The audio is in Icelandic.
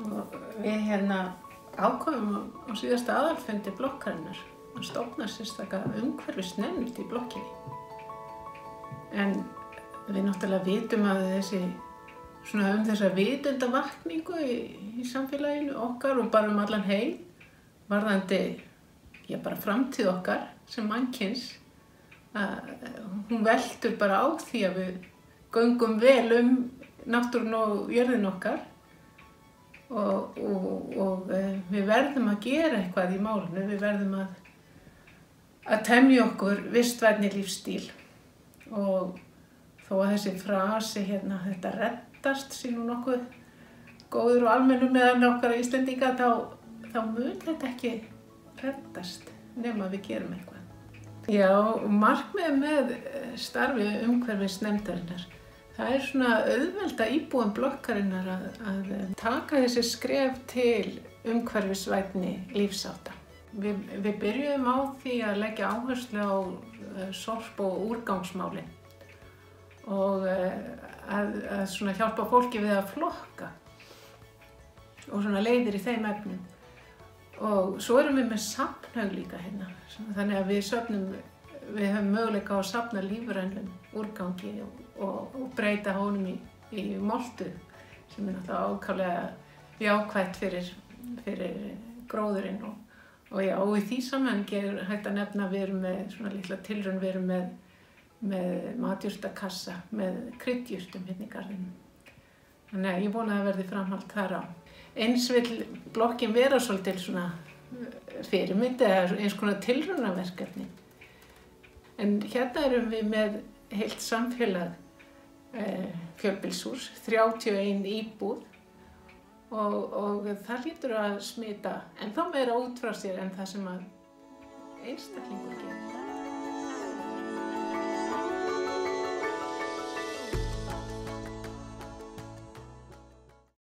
og við ákváðum á síðasta aðalfundi blokkarinnar að stofna sérstaka umhverfisnefnd í blokkinni. En við náttúrulega vitum að þessa vitundavakningu í samfélaginu okkar og bara allan heim, varðandi bara framtíð okkar sem mannkyns, hún veltur bara á því að við göngum vel náttúruna og jörðina okkar og við verðum að gera eitthvað í málinu, við verðum að temja okkur vistvænni lífsstíl. Og þó að þessi frasi þetta reddast sé nú nokkuð góður og almennur meðal okkar Íslendinga, þá mun þetta ekki reddast nema við gerum eitthvað. Já, markmiðið með starfi umhverfisnefndarinnar, það er auðvelda íbúum blokkarinnar að taka þessi skref til umhverfisvænni lífshátta. Við byrjuðum á því að leggja áherslu á sorp- og úrgangsmálin og að hjálpa fólki við að flokka og leiðir í þeim efnum. Og svo erum við með safnhaug líka þannig að við höfum möguleika á að safna lífrænum úrgangi og breyta honum í moltu sem er náttúrulega ákaflega jákvætt fyrir gróðurinn og í því samhengi er hægt að nefna að við erum með svona litla tilraun, við erum með matjurtakassa með kryddjurtum í garðinum. Þannig að ég vona að það verði framhald þar á. Eins vill blokkin vera svolítið fyrirmynd eða eins konar tilraunaverkefni. En erum við með heilt samfélag fjölbýlishús, 31 íbúð og það hlýtur að smita ennþá meira út frá sér en það sem að einstaklingur gerir.